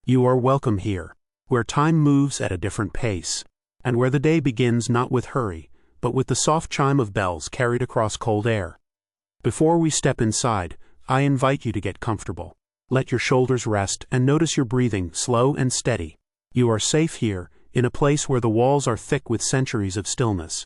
You are welcome here, where time moves at a different pace, and where the day begins not with hurry, but with the soft chime of bells carried across cold air. Before we step inside, I invite you to get comfortable. Let your shoulders rest and notice your breathing slow and steady. You are safe here, in a place where the walls are thick with centuries of stillness.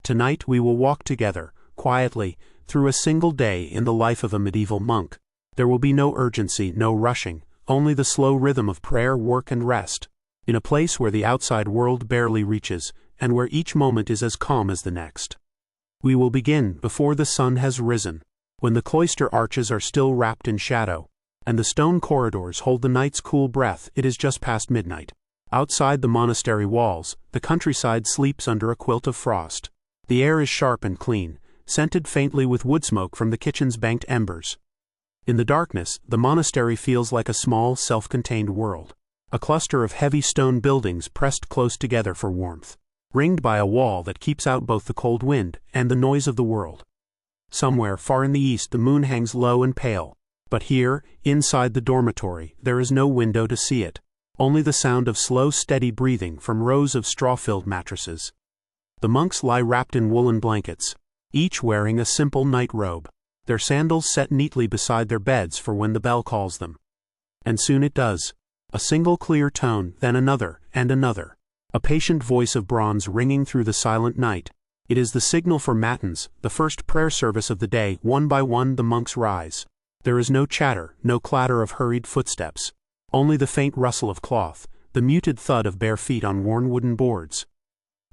Tonight we will walk together, quietly, through a single day in the life of a medieval monk. There will be no urgency, no rushing, only the slow rhythm of prayer, work and rest, in a place where the outside world barely reaches, and where each moment is as calm as the next. We will begin before the sun has risen, when the cloister arches are still wrapped in shadow, and the stone corridors hold the night's cool breath. It is just past midnight. Outside the monastery walls, the countryside sleeps under a quilt of frost. The air is sharp and clean, scented faintly with wood smoke from the kitchen's banked embers. In the darkness, the monastery feels like a small, self-contained world, a cluster of heavy stone buildings pressed close together for warmth, ringed by a wall that keeps out both the cold wind and the noise of the world. Somewhere far in the east the moon hangs low and pale, but here, inside the dormitory, there is no window to see it, only the sound of slow, steady breathing from rows of straw-filled mattresses. The monks lie wrapped in woolen blankets, each wearing a simple night robe, their sandals set neatly beside their beds for when the bell calls them. And soon it does. A single clear tone, then another, and another. A patient voice of bronze ringing through the silent night. It is the signal for matins, the first prayer service of the day. One by one the monks rise. There is no chatter, no clatter of hurried footsteps. Only the faint rustle of cloth, the muted thud of bare feet on worn wooden boards.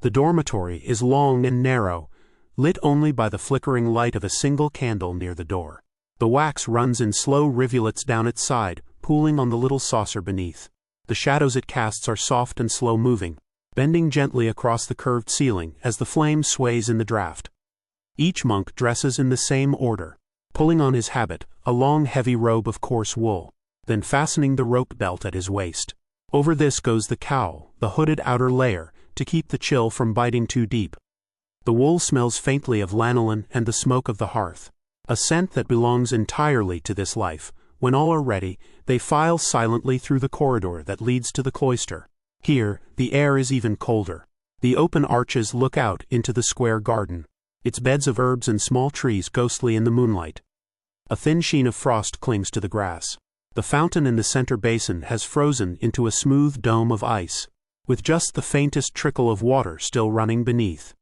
The dormitory is long and narrow, lit only by the flickering light of a single candle near the door. The wax runs in slow rivulets down its side, pooling on the little saucer beneath. The shadows it casts are soft and slow-moving, bending gently across the curved ceiling as the flame sways in the draught. Each monk dresses in the same order, pulling on his habit, a long heavy robe of coarse wool, then fastening the rope belt at his waist. Over this goes the cowl, the hooded outer layer, to keep the chill from biting too deep. The wool smells faintly of lanolin and the smoke of the hearth, a scent that belongs entirely to this life. When all are ready, they file silently through the corridor that leads to the cloister. Here, the air is even colder. The open arches look out into the square garden, its beds of herbs and small trees ghostly in the moonlight. A thin sheen of frost clings to the grass. The fountain in the center basin has frozen into a smooth dome of ice, with just the faintest trickle of water still running beneath.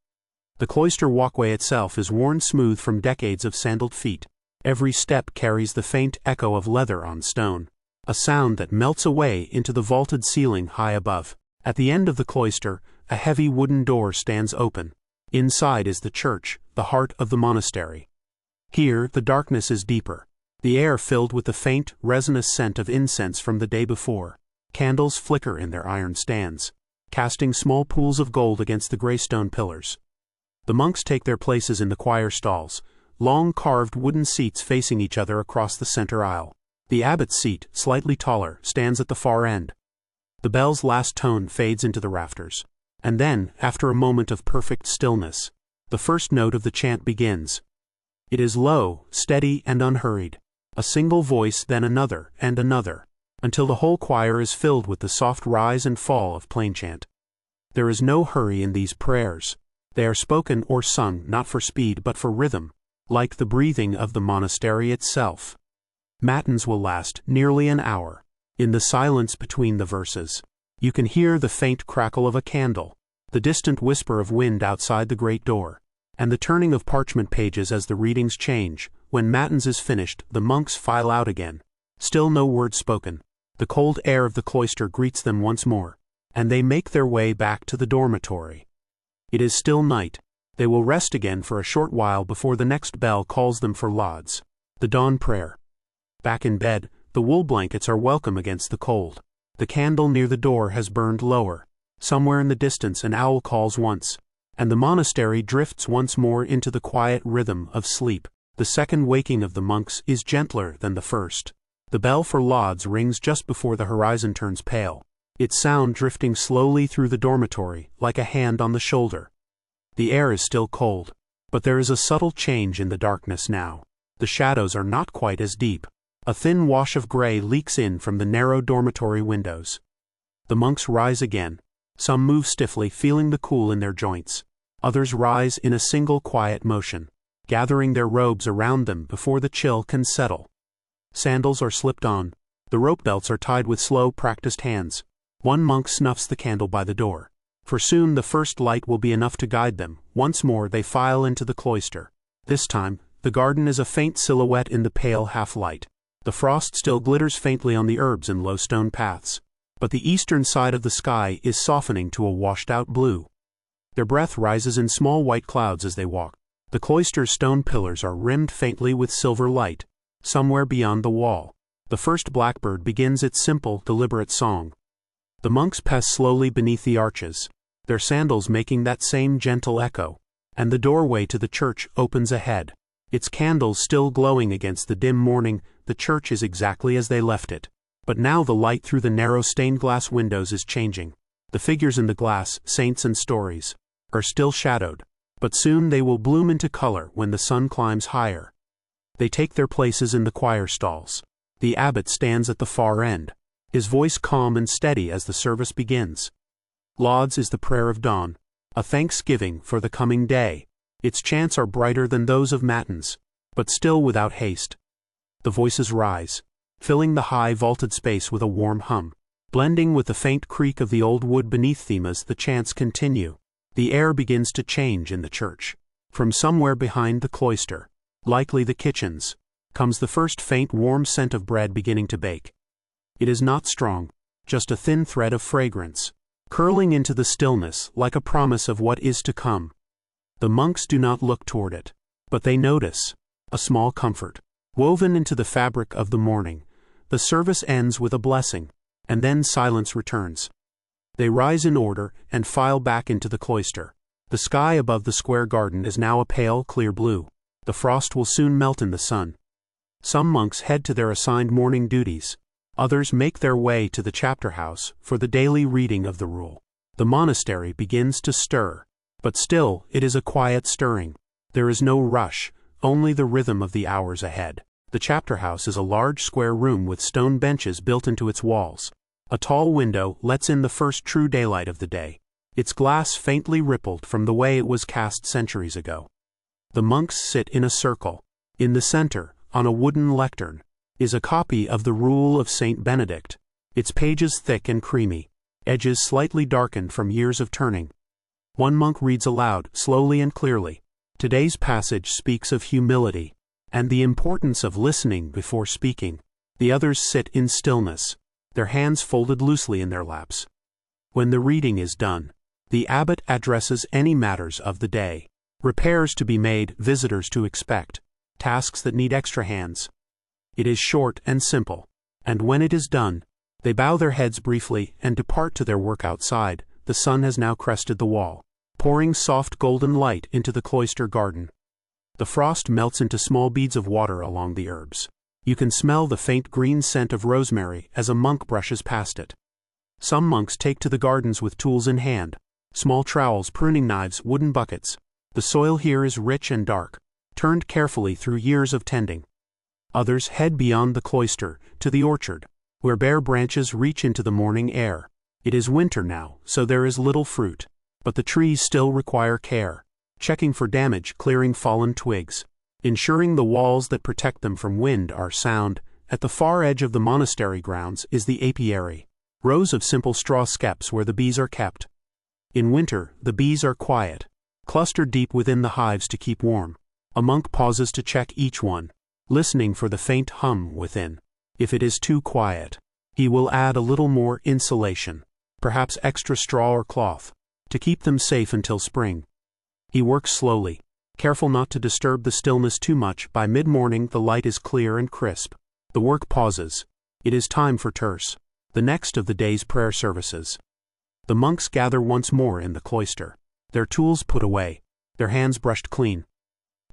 The cloister walkway itself is worn smooth from decades of sandaled feet. Every step carries the faint echo of leather on stone, a sound that melts away into the vaulted ceiling high above. At the end of the cloister, a heavy wooden door stands open. Inside is the church, the heart of the monastery. Here, the darkness is deeper, the air filled with the faint, resinous scent of incense from the day before. Candles flicker in their iron stands, casting small pools of gold against the gray stone pillars. The monks take their places in the choir stalls, long carved wooden seats facing each other across the center aisle. The abbot's seat, slightly taller, stands at the far end. The bell's last tone fades into the rafters. And then, after a moment of perfect stillness, the first note of the chant begins. It is low, steady, and unhurried. A single voice, then another, and another, until the whole choir is filled with the soft rise and fall of plain chant. There is no hurry in these prayers. They are spoken or sung not for speed but for rhythm, like the breathing of the monastery itself. Matins will last nearly an hour. In the silence between the verses, you can hear the faint crackle of a candle, the distant whisper of wind outside the great door, and the turning of parchment pages as the readings change. When matins is finished, the monks file out again. Still no word spoken. The cold air of the cloister greets them once more, and they make their way back to the dormitory. It is still night. They will rest again for a short while before the next bell calls them for lauds. The dawn prayer. Back in bed, the wool blankets are welcome against the cold. The candle near the door has burned lower. Somewhere in the distance an owl calls once, and the monastery drifts once more into the quiet rhythm of sleep. The second waking of the monks is gentler than the first. The bell for lauds rings just before the horizon turns pale, its sound drifting slowly through the dormitory like a hand on the shoulder. The air is still cold, but there is a subtle change in the darkness now. The shadows are not quite as deep. A thin wash of gray leaks in from the narrow dormitory windows. The monks rise again. Some move stiffly, feeling the cool in their joints. Others rise in a single quiet motion, gathering their robes around them before the chill can settle. Sandals are slipped on. The rope belts are tied with slow, practiced hands. One monk snuffs the candle by the door. For soon the first light will be enough to guide them. Once more they file into the cloister. This time, the garden is a faint silhouette in the pale half-light. The frost still glitters faintly on the herbs and low stone paths. But the eastern side of the sky is softening to a washed-out blue. Their breath rises in small white clouds as they walk. The cloister's stone pillars are rimmed faintly with silver light. Somewhere beyond the wall, the first blackbird begins its simple, deliberate song. The monks pass slowly beneath the arches, their sandals making that same gentle echo, and the doorway to the church opens ahead. Its candles still glowing against the dim morning, the church is exactly as they left it. But now the light through the narrow stained-glass windows is changing. The figures in the glass, saints and stories, are still shadowed, but soon they will bloom into color when the sun climbs higher. They take their places in the choir stalls. The abbot stands at the far end, his voice calm and steady as the service begins. Lauds is the prayer of dawn, a thanksgiving for the coming day. Its chants are brighter than those of matins, but still without haste. The voices rise, filling the high vaulted space with a warm hum. Blending with the faint creak of the old wood beneath them as the chants continue. The air begins to change in the church. From somewhere behind the cloister, likely the kitchens, comes the first faint warm scent of bread beginning to bake. It is not strong, just a thin thread of fragrance, curling into the stillness like a promise of what is to come. The monks do not look toward it, but they notice a small comfort, woven into the fabric of the morning. The service ends with a blessing, and then silence returns. They rise in order and file back into the cloister. The sky above the square garden is now a pale, clear blue. The frost will soon melt in the sun. Some monks head to their assigned morning duties. Others make their way to the chapter house for the daily reading of the rule. The monastery begins to stir, but still it is a quiet stirring. There is no rush, only the rhythm of the hours ahead. The chapter house is a large square room with stone benches built into its walls. A tall window lets in the first true daylight of the day, its glass faintly rippled from the way it was cast centuries ago. The monks sit in a circle. In the center, on a wooden lectern, is a copy of the Rule of St. Benedict, its pages thick and creamy, edges slightly darkened from years of turning. One monk reads aloud, slowly and clearly. Today's passage speaks of humility and the importance of listening before speaking. The others sit in stillness, their hands folded loosely in their laps. When the reading is done, the abbot addresses any matters of the day, repairs to be made, visitors to expect, tasks that need extra hands. It is short and simple, and when it is done, they bow their heads briefly and depart to their work outside. The sun has now crested the wall, pouring soft golden light into the cloister garden. The frost melts into small beads of water along the herbs. You can smell the faint green scent of rosemary as a monk brushes past it. Some monks take to the gardens with tools in hand, small trowels, pruning knives, wooden buckets. The soil here is rich and dark, turned carefully through years of tending. Others head beyond the cloister, to the orchard, where bare branches reach into the morning air. It is winter now, so there is little fruit, but the trees still require care, checking for damage, clearing fallen twigs, ensuring the walls that protect them from wind are sound. At the far edge of the monastery grounds is the apiary, rows of simple straw skeps where the bees are kept. In winter, the bees are quiet, clustered deep within the hives to keep warm. A monk pauses to check each one, listening for the faint hum within. If it is too quiet, he will add a little more insulation, perhaps extra straw or cloth, to keep them safe until spring. He works slowly, careful not to disturb the stillness too much. By mid-morning the light is clear and crisp. The work pauses. It is time for terce, the next of the day's prayer services. The monks gather once more in the cloister, their tools put away, their hands brushed clean.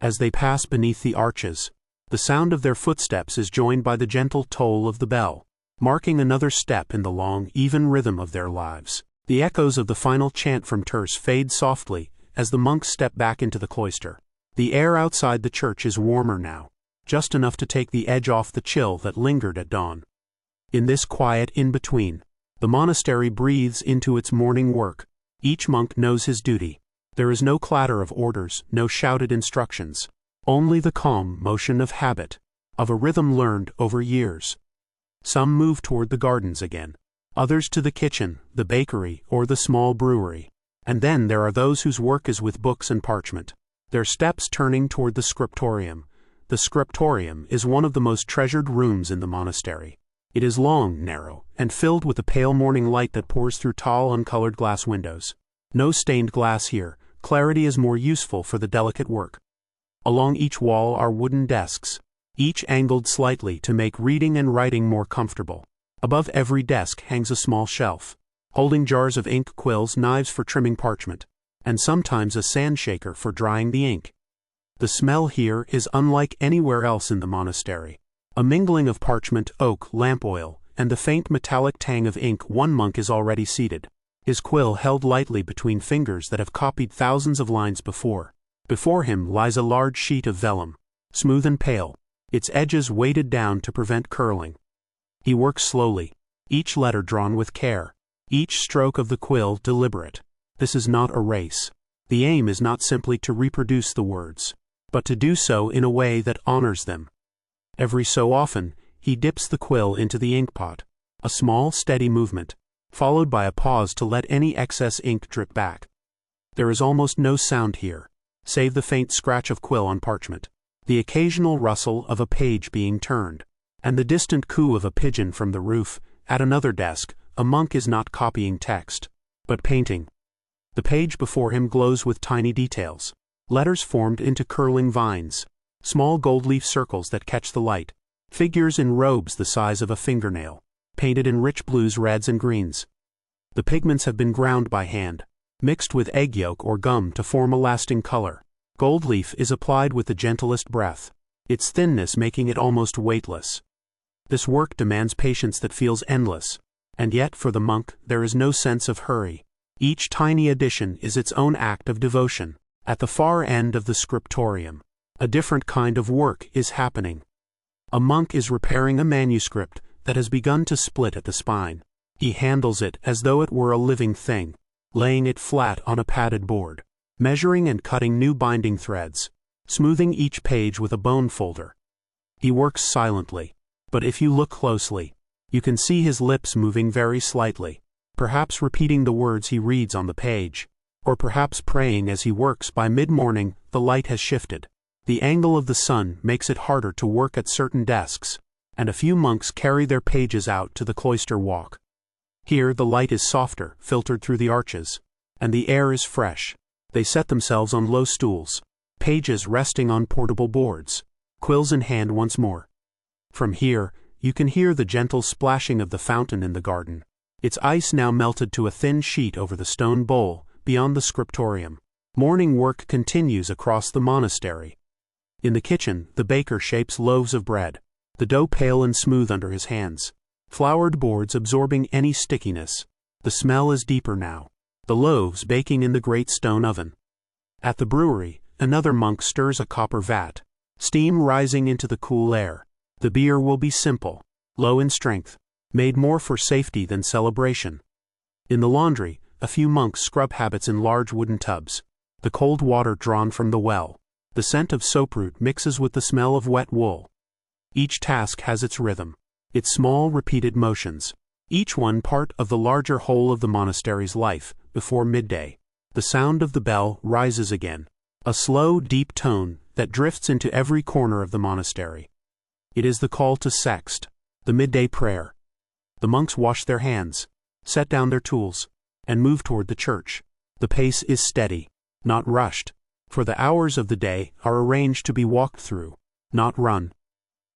As they pass beneath the arches, the sound of their footsteps is joined by the gentle toll of the bell, marking another step in the long, even rhythm of their lives. The echoes of the final chant from terce fade softly as the monks step back into the cloister. The air outside the church is warmer now, just enough to take the edge off the chill that lingered at dawn. In this quiet in-between, the monastery breathes into its morning work. Each monk knows his duty. There is no clatter of orders, no shouted instructions. Only the calm motion of habit, of a rhythm learned over years. Some move toward the gardens again, others to the kitchen, the bakery, or the small brewery. And then there are those whose work is with books and parchment, their steps turning toward the scriptorium. The scriptorium is one of the most treasured rooms in the monastery. It is long, narrow, and filled with the pale morning light that pours through tall, uncolored glass windows. No stained glass here. Clarity is more useful for the delicate work. Along each wall are wooden desks, each angled slightly to make reading and writing more comfortable. Above every desk hangs a small shelf, holding jars of ink, quills, knives for trimming parchment, and sometimes a sand shaker for drying the ink. The smell here is unlike anywhere else in the monastery. A mingling of parchment, oak, lamp oil, and the faint metallic tang of ink. One monk is already seated, his quill held lightly between fingers that have copied thousands of lines before. Before him lies a large sheet of vellum, smooth and pale, its edges weighted down to prevent curling. He works slowly, each letter drawn with care, each stroke of the quill deliberate. This is not a race. The aim is not simply to reproduce the words, but to do so in a way that honors them. Every so often, he dips the quill into the inkpot, a small, steady movement, followed by a pause to let any excess ink drip back. There is almost no sound here, save the faint scratch of quill on parchment, the occasional rustle of a page being turned, and the distant coo of a pigeon from the roof. At another desk, a monk is not copying text, but painting. The page before him glows with tiny details, letters formed into curling vines, small gold leaf circles that catch the light, figures in robes the size of a fingernail, painted in rich blues, reds, and greens. The pigments have been ground by hand, mixed with egg yolk or gum to form a lasting color. Gold leaf is applied with the gentlest breath, its thinness making it almost weightless. This work demands patience that feels endless, and yet for the monk there is no sense of hurry. Each tiny addition is its own act of devotion. At the far end of the scriptorium, a different kind of work is happening. A monk is repairing a manuscript that has begun to split at the spine. He handles it as though it were a living thing, laying it flat on a padded board, measuring and cutting new binding threads, smoothing each page with a bone folder. He works silently, but if you look closely, you can see his lips moving very slightly, perhaps repeating the words he reads on the page, or perhaps praying as he works. By mid-morning, the light has shifted. The angle of the sun makes it harder to work at certain desks, and a few monks carry their pages out to the cloister walk. Here the light is softer, filtered through the arches, and the air is fresh. They set themselves on low stools, pages resting on portable boards, quills in hand once more. From here, you can hear the gentle splashing of the fountain in the garden, its ice now melted to a thin sheet over the stone bowl beyond the scriptorium. Morning work continues across the monastery. In the kitchen, the baker shapes loaves of bread, the dough pale and smooth under his hands, floured boards absorbing any stickiness. The smell is deeper now, the loaves baking in the great stone oven. At the brewery, another monk stirs a copper vat, steam rising into the cool air. The beer will be simple, low in strength, made more for safety than celebration. In the laundry, a few monks scrub habits in large wooden tubs, the cold water drawn from the well. The scent of soaproot mixes with the smell of wet wool. Each task has its rhythm, its small repeated motions, each one part of the larger whole of the monastery's life. Before midday, the sound of the bell rises again, a slow, deep tone that drifts into every corner of the monastery. It is the call to sext, the midday prayer. The monks wash their hands, set down their tools, and move toward the church. The pace is steady, not rushed, for the hours of the day are arranged to be walked through, not run.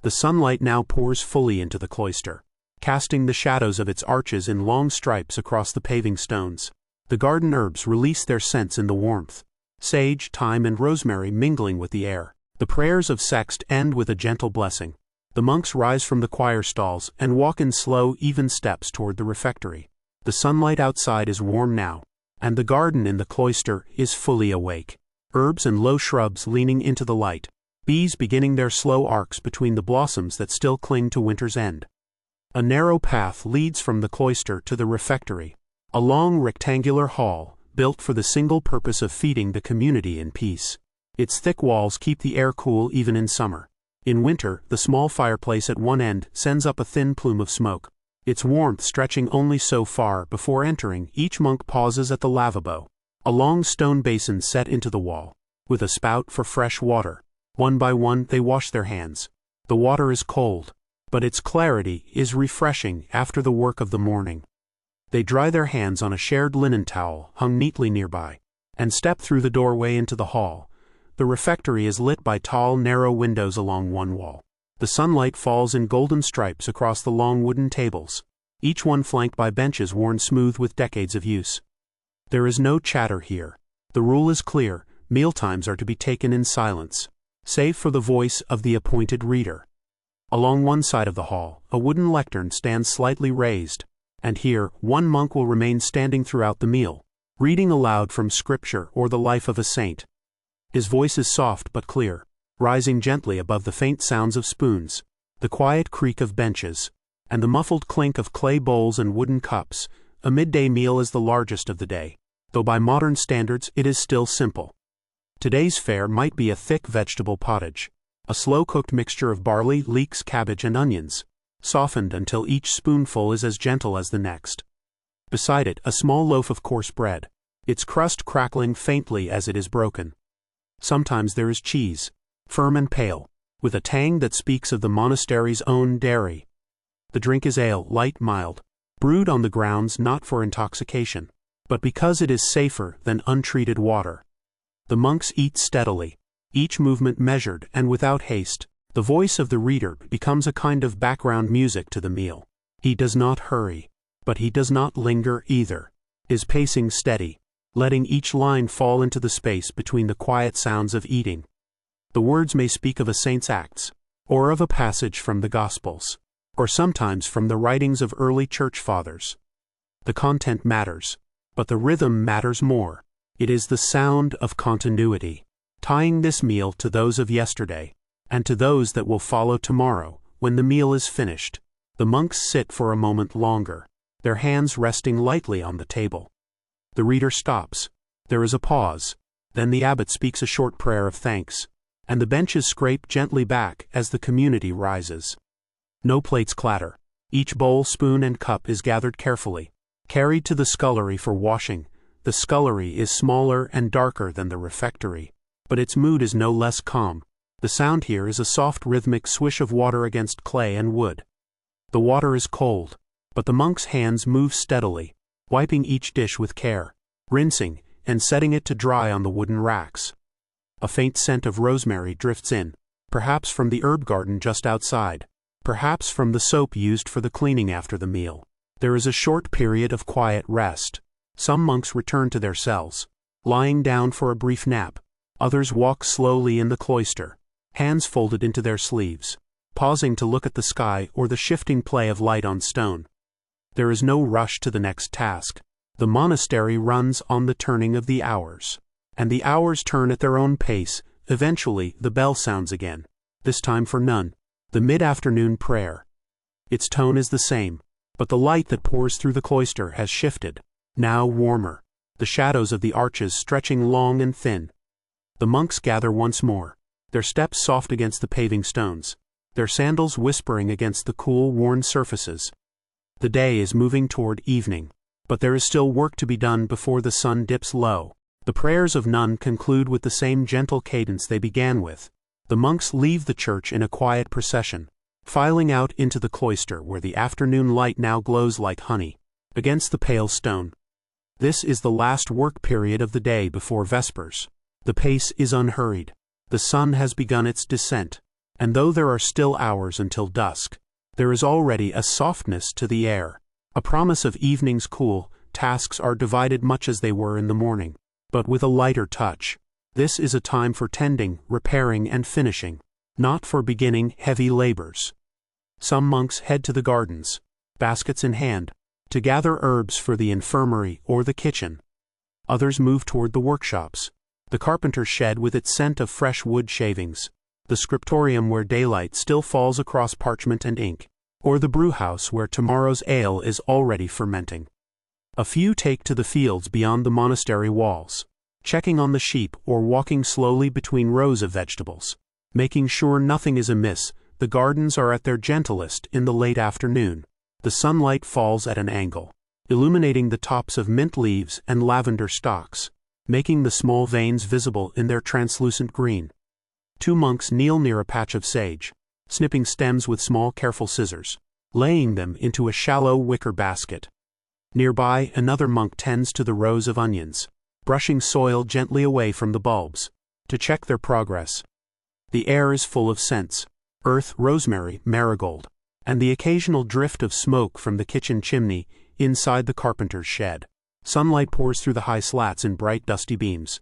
The sunlight now pours fully into the cloister, casting the shadows of its arches in long stripes across the paving stones. The garden herbs release their scents in the warmth, sage, thyme, and rosemary mingling with the air. The prayers of sext end with a gentle blessing. The monks rise from the choir stalls and walk in slow, even steps toward the refectory. The sunlight outside is warm now, and the garden in the cloister is fully awake. Herbs and low shrubs leaning into the light, bees beginning their slow arcs between the blossoms that still cling to winter's end. A narrow path leads from the cloister to the refectory, a long rectangular hall, built for the single purpose of feeding the community in peace. Its thick walls keep the air cool even in summer. In winter, the small fireplace at one end sends up a thin plume of smoke, its warmth stretching only so far. Before entering, each monk pauses at the lavabo, a long stone basin set into the wall, with a spout for fresh water. One by one they wash their hands. The water is cold, but its clarity is refreshing after the work of the morning. They dry their hands on a shared linen towel hung neatly nearby, and step through the doorway into the hall. The refectory is lit by tall, narrow windows along one wall. The sunlight falls in golden stripes across the long wooden tables, each one flanked by benches worn smooth with decades of use. There is no chatter here. The rule is clear: mealtimes are to be taken in silence, save for the voice of the appointed reader. Along one side of the hall, a wooden lectern stands slightly raised, and here one monk will remain standing throughout the meal, reading aloud from scripture or the life of a saint. His voice is soft but clear, rising gently above the faint sounds of spoons, the quiet creak of benches, and the muffled clink of clay bowls and wooden cups. A midday meal is the largest of the day, though by modern standards it is still simple. Today's fare might be a thick vegetable pottage, a slow-cooked mixture of barley, leeks, cabbage, and onions, softened until each spoonful is as gentle as the next. Beside it, a small loaf of coarse bread, its crust crackling faintly as it is broken. Sometimes there is cheese, firm and pale, with a tang that speaks of the monastery's own dairy. The drink is ale, light, mild, brewed on the grounds not for intoxication, but because it is safer than untreated water. The monks eat steadily, each movement measured and without haste. The voice of the reader becomes a kind of background music to the meal. He does not hurry, but he does not linger either, his pacing steady, letting each line fall into the space between the quiet sounds of eating. The words may speak of a saint's acts, or of a passage from the Gospels, or sometimes from the writings of early church fathers. The content matters, but the rhythm matters more. It is the sound of continuity, tying this meal to those of yesterday, and to those that will follow tomorrow. When the meal is finished, the monks sit for a moment longer, their hands resting lightly on the table. The reader stops. There is a pause. Then the abbot speaks a short prayer of thanks, and the benches scrape gently back as the community rises. No plates clatter. Each bowl, spoon, and cup is gathered carefully, carried to the scullery for washing. The scullery is smaller and darker than the refectory, but its mood is no less calm. The sound here is a soft rhythmic swish of water against clay and wood. The water is cold, but the monks' hands move steadily, wiping each dish with care, rinsing, and setting it to dry on the wooden racks. A faint scent of rosemary drifts in, perhaps from the herb garden just outside, perhaps from the soap used for the cleaning after the meal. There is a short period of quiet rest. Some monks return to their cells, lying down for a brief nap. Others walk slowly in the cloister, hands folded into their sleeves, pausing to look at the sky or the shifting play of light on stone. There is no rush to the next task. The monastery runs on the turning of the hours, and the hours turn at their own pace. Eventually, the bell sounds again, this time for none, the mid-afternoon prayer. Its tone is the same, but the light that pours through the cloister has shifted, now warmer, the shadows of the arches stretching long and thin. The monks gather once more, their steps soft against the paving stones, their sandals whispering against the cool, worn surfaces. The day is moving toward evening, but there is still work to be done before the sun dips low. The prayers of none conclude with the same gentle cadence they began with. The monks leave the church in a quiet procession, filing out into the cloister where the afternoon light now glows like honey against the pale stone. This is the last work period of the day before vespers. The pace is unhurried. The sun has begun its descent, and though there are still hours until dusk, there is already a softness to the air, a promise of evening's cool. Tasks are divided much as they were in the morning, but with a lighter touch. This is a time for tending, repairing, and finishing, not for beginning heavy labors. Some monks head to the gardens, baskets in hand, to gather herbs for the infirmary or the kitchen. Others move toward the workshops, the carpenter's shed with its scent of fresh wood shavings, the scriptorium where daylight still falls across parchment and ink, or the brewhouse where tomorrow's ale is already fermenting. A few take to the fields beyond the monastery walls, checking on the sheep or walking slowly between rows of vegetables, making sure nothing is amiss. The gardens are at their gentlest in the late afternoon. The sunlight falls at an angle, illuminating the tops of mint leaves and lavender stalks, making the small veins visible in their translucent green. 2 monks kneel near a patch of sage, snipping stems with small careful scissors, laying them into a shallow wicker basket. Nearby, another monk tends to the rows of onions, brushing soil gently away from the bulbs, to check their progress. The air is full of scents: earth, rosemary, marigold, and the occasional drift of smoke from the kitchen chimney inside the carpenter's shed. Sunlight pours through the high slats in bright dusty beams.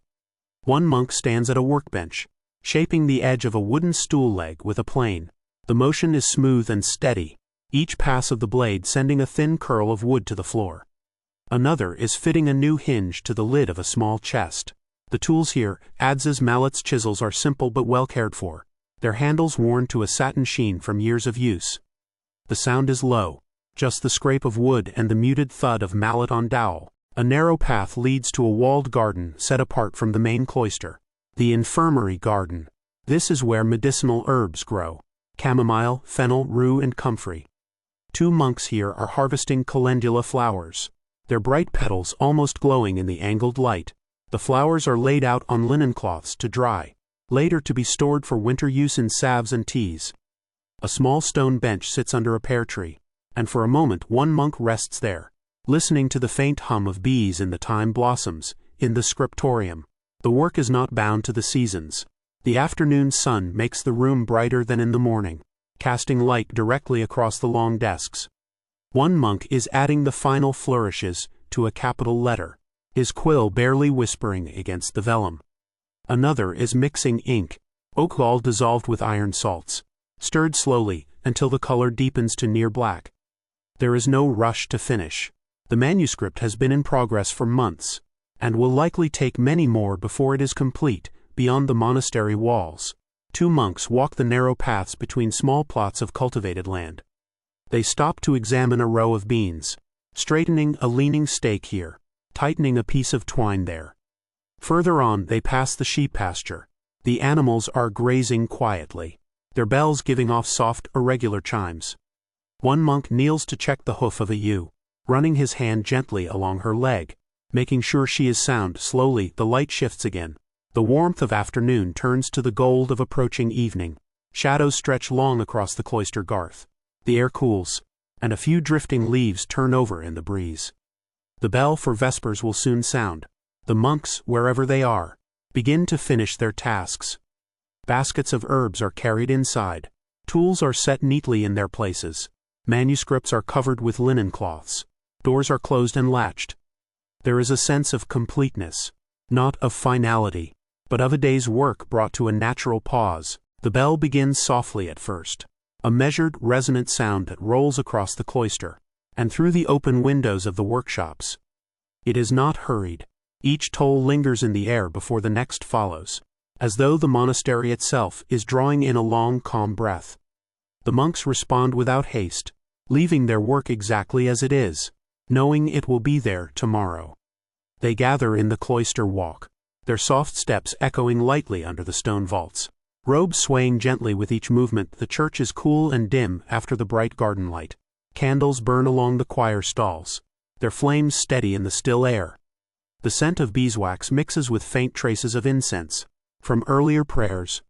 One monk stands at a workbench, shaping the edge of a wooden stool leg with a plane. The motion is smooth and steady, each pass of the blade sending a thin curl of wood to the floor. Another is fitting a new hinge to the lid of a small chest. The tools here, adzes, mallets, chisels, are simple but well cared for, their handles worn to a satin sheen from years of use. The sound is low, just the scrape of wood and the muted thud of mallet on dowel. A narrow path leads to a walled garden set apart from the main cloister, the infirmary garden. This is where medicinal herbs grow: chamomile, fennel, rue, and comfrey. 2 monks here are harvesting calendula flowers, their bright petals almost glowing in the angled light. The flowers are laid out on linen cloths to dry, later to be stored for winter use in salves and teas. A small stone bench sits under a pear tree, and for a moment one monk rests there, listening to the faint hum of bees in the thyme blossoms in the scriptorium. The work is not bound to the seasons. The afternoon sun makes the room brighter than in the morning, casting light directly across the long desks. One monk is adding the final flourishes to a capital letter, his quill barely whispering against the vellum. Another is mixing ink, oak gall dissolved with iron salts, stirred slowly until the color deepens to near black. There is no rush to finish. The manuscript has been in progress for months, and will likely take many more before it is complete beyond the monastery walls. 2 monks walk the narrow paths between small plots of cultivated land. They stop to examine a row of beans, straightening a leaning stake here, tightening a piece of twine there. Further on they pass the sheep pasture. The animals are grazing quietly, their bells giving off soft, irregular chimes. One monk kneels to check the hoof of a ewe, running his hand gently along her leg, making sure she is sound. Slowly the light shifts again. The warmth of afternoon turns to the gold of approaching evening. Shadows stretch long across the cloister garth. The air cools, and a few drifting leaves turn over in the breeze. The bell for vespers will soon sound. The monks, wherever they are, begin to finish their tasks. Baskets of herbs are carried inside. Tools are set neatly in their places. Manuscripts are covered with linen cloths. Doors are closed and latched. There is a sense of completeness, not of finality, but of a day's work brought to a natural pause. The bell begins softly at first, a measured, resonant sound that rolls across the cloister, and through the open windows of the workshops. It is not hurried. Each toll lingers in the air before the next follows, as though the monastery itself is drawing in a long, calm breath. The monks respond without haste, leaving their work exactly as it is, knowing it will be there tomorrow. They gather in the cloister walk, their soft steps echoing lightly under the stone vaults, robes swaying gently with each movement. The church is cool and dim after the bright garden light. Candles burn along the choir stalls, their flames steady in the still air. The scent of beeswax mixes with faint traces of incense from earlier prayers.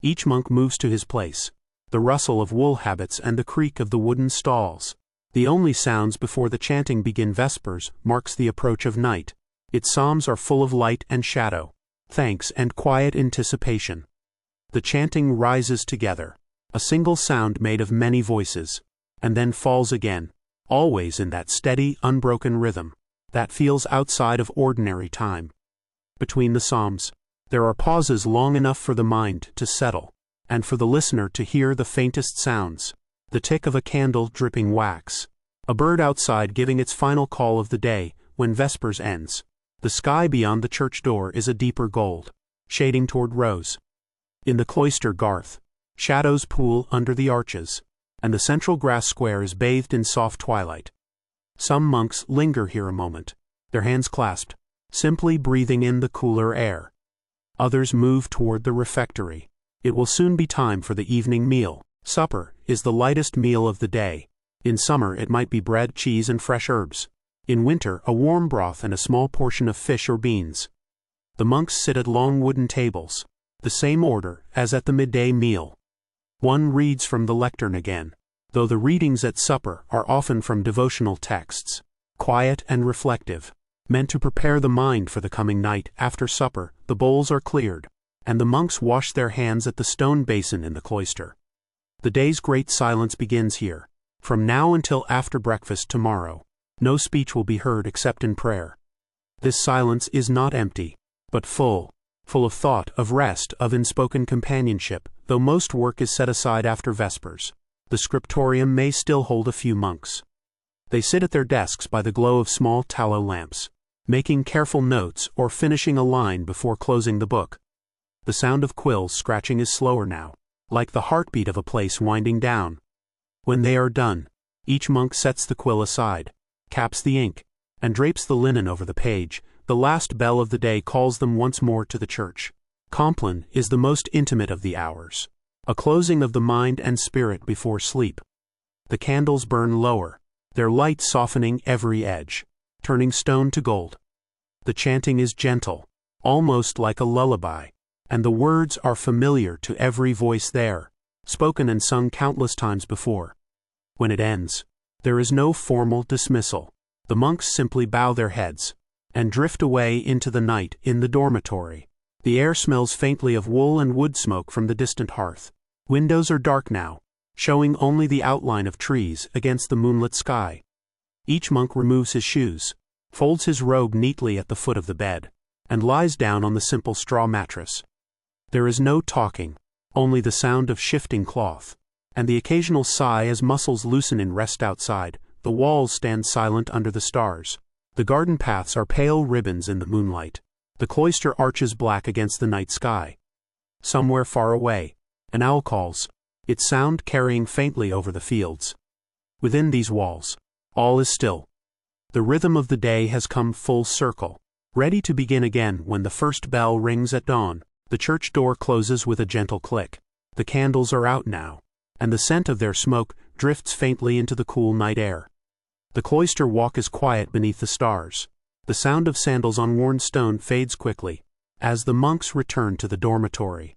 Each monk moves to his place, the rustle of wool habits and the creak of the wooden stalls. The only sounds before the chanting begin. Vespers marks the approach of night. Its psalms are full of light and shadow, thanks and quiet anticipation. The chanting rises together, a single sound made of many voices, and then falls again, always in that steady, unbroken rhythm that feels outside of ordinary time. Between the psalms, there are pauses long enough for the mind to settle, and for the listener to hear the faintest sounds: the tick of a candle dripping wax, a bird outside giving its final call of the day when vespers ends. The sky beyond the church door is a deeper gold, shading toward rose. In the cloister garth, shadows pool under the arches, and the central grass square is bathed in soft twilight. Some monks linger here a moment, their hands clasped, simply breathing in the cooler air. Others move toward the refectory. It will soon be time for the evening meal. Supper is the lightest meal of the day. In summer it might be bread, cheese, and fresh herbs. In winter, a warm broth and a small portion of fish or beans. The monks sit at long wooden tables, the same order as at the midday meal. One reads from the lectern again, though the readings at supper are often from devotional texts, quiet and reflective, meant to prepare the mind for the coming night. After supper, the bowls are cleared, and the monks wash their hands at the stone basin in the cloister. The day's great silence begins here. From now until after breakfast tomorrow, no speech will be heard except in prayer. This silence is not empty, but full of thought, of rest, of unspoken companionship. Though most work is set aside after Vespers, the scriptorium may still hold a few monks. They sit at their desks by the glow of small tallow lamps, making careful notes or finishing a line before closing the book. The sound of quills scratching is slower now, like the heartbeat of a place winding down. When they are done, each monk sets the quill aside, caps the ink, and drapes the linen over the page. The last bell of the day calls them once more to the church. Compline is the most intimate of the hours, a closing of the mind and spirit before sleep. The candles burn lower, their light softening every edge, turning stone to gold. The chanting is gentle, almost like a lullaby, and the words are familiar to every voice there, spoken and sung countless times before. When it ends, there is no formal dismissal. The monks simply bow their heads and drift away into the night. In the dormitory, the air smells faintly of wool and wood smoke from the distant hearth. Windows are dark now, showing only the outline of trees against the moonlit sky. Each monk removes his shoes, folds his robe neatly at the foot of the bed, and lies down on the simple straw mattress. There is no talking, only the sound of shifting cloth, and the occasional sigh as muscles loosen in rest outside. The walls stand silent under the stars. The garden paths are pale ribbons in the moonlight. The cloister arches black against the night sky. Somewhere far away, an owl calls, its sound carrying faintly over the fields. Within these walls, all is still. The rhythm of the day has come full circle, ready to begin again when the first bell rings at dawn. The church door closes with a gentle click. The candles are out now, and the scent of their smoke drifts faintly into the cool night air. The cloister walk is quiet beneath the stars. The sound of sandals on worn stone fades quickly, as the monks return to the dormitory.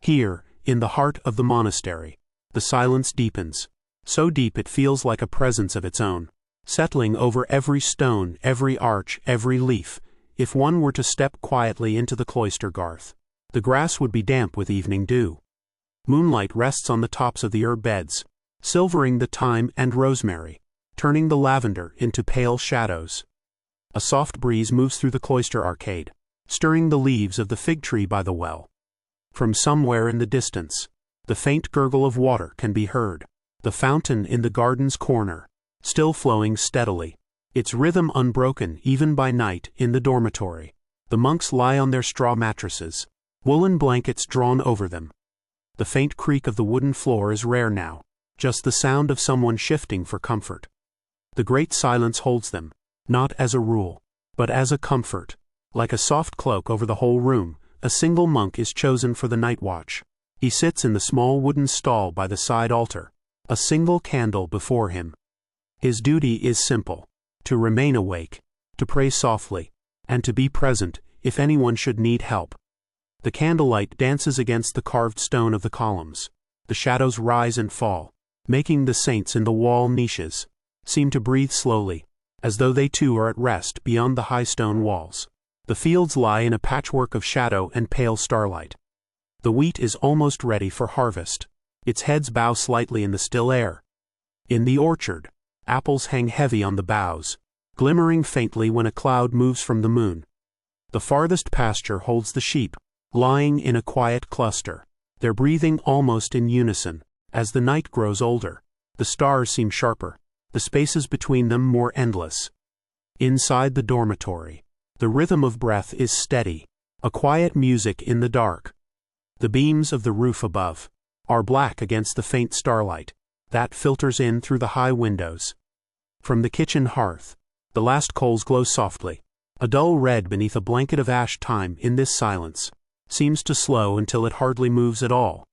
Here, in the heart of the monastery, the silence deepens, so deep it feels like a presence of its own, settling over every stone, every arch, every leaf. If one were to step quietly into the cloister garth, the grass would be damp with evening dew. Moonlight rests on the tops of the herb beds, silvering the thyme and rosemary, turning the lavender into pale shadows. A soft breeze moves through the cloister arcade, stirring the leaves of the fig tree by the well. From somewhere in the distance, the faint gurgle of water can be heard. The fountain in the garden's corner, still flowing steadily, its rhythm unbroken even by night. In the dormitory, the monks lie on their straw mattresses, woolen blankets drawn over them. The faint creak of the wooden floor is rare now, just the sound of someone shifting for comfort. The great silence holds them, not as a rule, but as a comfort. Like a soft cloak over the whole room, a single monk is chosen for the night watch. He sits in the small wooden stall by the side altar, a single candle before him. His duty is simple: to remain awake, to pray softly, and to be present if anyone should need help. The candlelight dances against the carved stone of the columns. The shadows rise and fall, making the saints in the wall niches seem to breathe slowly, as though they too are at rest beyond the high stone walls. The fields lie in a patchwork of shadow and pale starlight. The wheat is almost ready for harvest. Its heads bow slightly in the still air. In the orchard, apples hang heavy on the boughs, glimmering faintly when a cloud moves from the moon. The farthest pasture holds the sheep, lying in a quiet cluster, their breathing almost in unison. As the night grows older, the stars seem sharper, the spaces between them more endless. Inside the dormitory, the rhythm of breath is steady, a quiet music in the dark. The beams of the roof above are black against the faint starlight that filters in through the high windows. From the kitchen hearth, the last coals glow softly, a dull red beneath a blanket of ash. Time, in this silence, seems to slow until it hardly moves at all.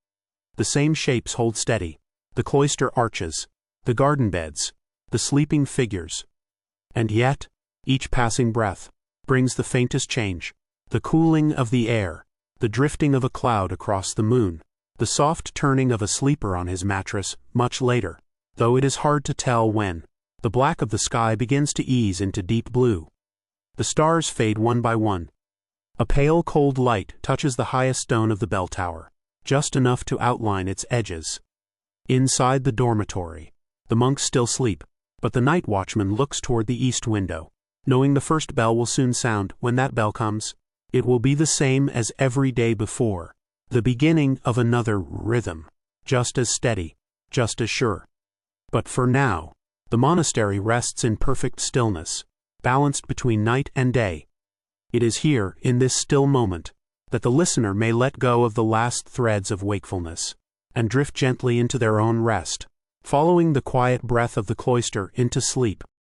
The same shapes hold steady, the cloister arches, the garden beds, the sleeping figures. And yet, each passing breath brings the faintest change, the cooling of the air, the drifting of a cloud across the moon, the soft turning of a sleeper on his mattress much later, though it is hard to tell when. The black of the sky begins to ease into deep blue. The stars fade one by one. A pale cold light touches the highest stone of the bell tower, just enough to outline its edges. Inside the dormitory, the monks still sleep, but the night watchman looks toward the east window, knowing the first bell will soon sound. When that bell comes, it will be the same as every day before, the beginning of another rhythm, just as steady, just as sure. But for now, the monastery rests in perfect stillness, balanced between night and day. It is here, in this still moment, that the listener may let go of the last threads of wakefulness, and drift gently into their own rest, following the quiet breath of the cloister into sleep.